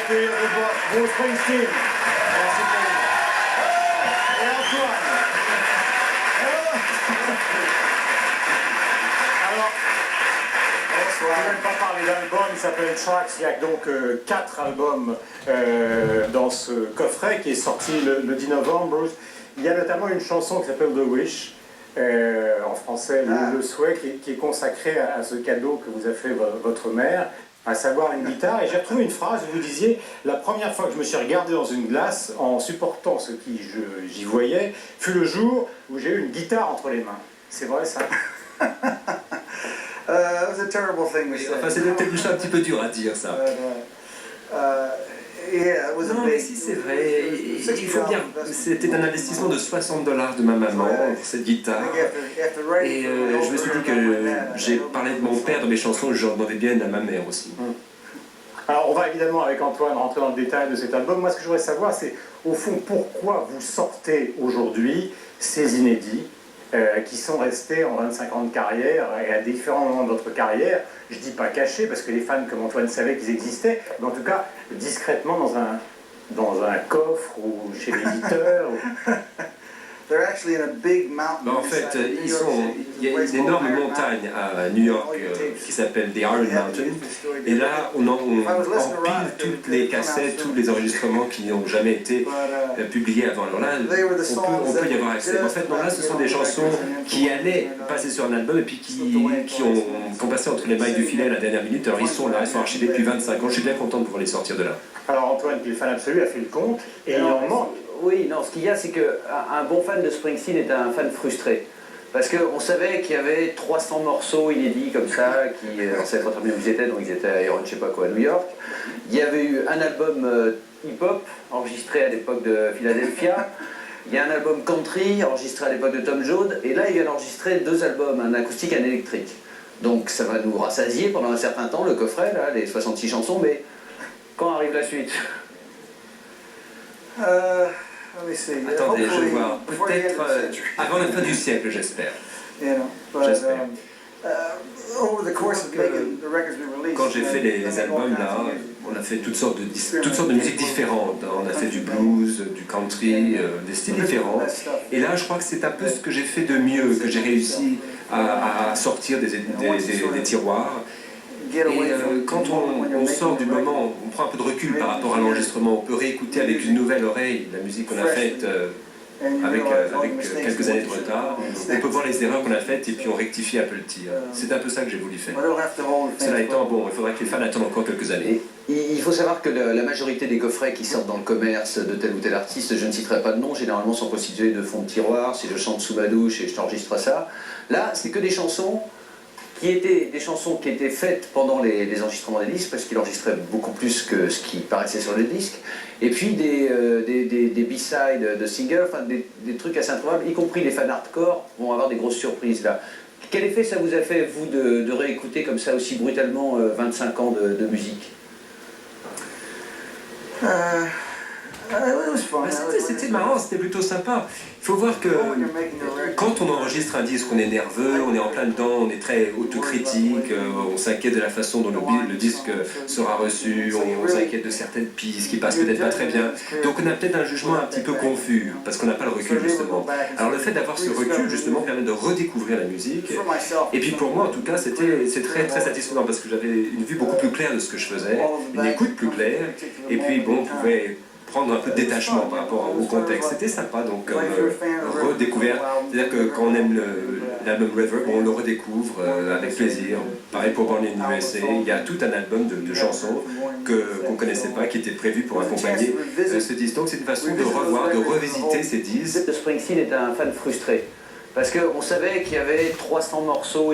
accueillir Bruce Springsteen. Merci Pauline. Et Antoine. Alors, je ne vais même pas parler d'album, il s'appelle Tracks. Il y a donc 4 albums dans ce coffret qui est sorti le 10 novembre. Il y a notamment une chanson qui s'appelle The Wish, en français le souhait, qui est consacré à ce cadeau que vous a fait votre mère, à savoir une guitare. Et j'ai retrouvé une phrase où vous disiez: la première fois que je me suis regardé dans une glace en supportant ce que j'y voyais fut le jour où j'ai eu une guitare entre les mains. C'est vrai ça? Enfin, c'était peut-être un petit peu dur à dire ça. Non, mais si, c'est vrai. Il faut bien. C'était un investissement de $60 de ma maman pour cette guitare. Et je me suis dit que j'ai parlé de mon père dans mes chansons, j'en demandais bien à ma mère aussi. Alors, on va évidemment, avec Antoine, rentrer dans le détail de cet album. Moi, ce que je voudrais savoir, c'est, au fond, pourquoi vous sortez aujourd'hui ces inédits qui sont restés en 25 ans de carrière et à différents moments de votre carrière. Je ne dis pas cachés, parce que les fans comme Antoine savaient qu'ils existaient, mais en tout cas, discrètement dans un coffre ou chez l'éditeur. En fait, il y a une énorme montagne à New York qui s'appelle The Iron Mountain. Et là, on empile toutes les cassettes, tous les enregistrements qui n'ont jamais été publiés avant. Alors là, on peut y avoir accès. En fait, non, là, ce sont des chansons qui allaient passer sur un album et puis qui ont passé entre les mailles du filet à la dernière minute. Alors ils sont là, ils sont archivés depuis 25 ans. Je suis bien content de pouvoir les sortir de là. Alors Antoine, qui est le fan absolu, a fait le compte et il en manque. Oui, non, ce qu'il y a, c'est qu'un bon fan de Springsteen est un fan frustré. Parce qu'on savait qu'il y avait 300 morceaux inédits comme ça, on savait pas très bien où ils étaient, donc ils étaient à Iron, je sais pas quoi, à New York. Il y avait eu un album hip-hop, enregistré à l'époque de Philadelphia. Il y a un album country, enregistré à l'époque de Tom Joad. Et là, il vient d'enregistrer 2 albums, un acoustique et un électrique. Donc ça va nous rassasier pendant un certain temps, le coffret, là, les 66 chansons, mais quand arrive la suite? Attendez, je vois. Peut-être avant la fin du siècle, j'espère. J'espère. Quand j'ai fait les albums là, on a fait toutes sortes de musiques différentes. On a fait du blues, du country, des styles différents. Et là, je crois que c'est un peu ce que j'ai fait de mieux, que j'ai réussi à sortir des tiroirs. Et quand on sort du moment, on prend un peu de recul par rapport à l'enregistrement, on peut réécouter avec une nouvelle oreille la musique qu'on a faite avec quelques années de retard. On peut voir les erreurs qu'on a faites et puis on rectifie un peu le tir. C'est un peu ça que j'ai voulu faire. Cela étant, bon, il faudra que les fans attendent encore quelques années. Il faut savoir que la majorité des coffrets qui sortent dans le commerce de tel ou tel artiste, je ne citerai pas de nom, généralement sont constitués de fonds de tiroir, si je chante sous ma douche et je t'enregistre ça. Là, c'est que des chansons qui étaient faites pendant les enregistrements des disques, parce qu'il enregistrait beaucoup plus que ce qui paraissait sur le disque, et puis des B-sides de singles, enfin des trucs assez improbables, y compris les fans hardcore vont avoir des grosses surprises là. Quel effet ça vous a fait, vous, de réécouter comme ça aussi brutalement 25 ans de musique? C'était marrant, c'était plutôt sympa. Il faut voir que quand on enregistre un disque, on est nerveux, on est en plein dedans, on est très autocritique, on s'inquiète de la façon dont le disque sera reçu, on s'inquiète de certaines pistes qui passent peut-être pas très bien. Donc on a peut-être un jugement un petit peu confus, parce qu'on n'a pas le recul justement. Alors le fait d'avoir ce recul justement permet de redécouvrir la musique. Et puis pour moi en tout cas, c'est très très satisfaisant, parce que j'avais une vue beaucoup plus claire de ce que je faisais, une écoute plus claire, et puis bon, on pouvait prendre un peu de détachement par rapport au contexte. C'était sympa, donc redécouverte. C'est-à-dire que quand on aime l'album Reverb, on le redécouvre avec plaisir. Pareil pour Born in USA, il y a tout un album de chansons qu'on ne connaissait pas, qui était prévu pour accompagner ce disque. Donc c'est une façon de revoir, de revisiter ces disques. Springsteen est un fan frustré, parce qu'on savait qu'il y avait 300 morceaux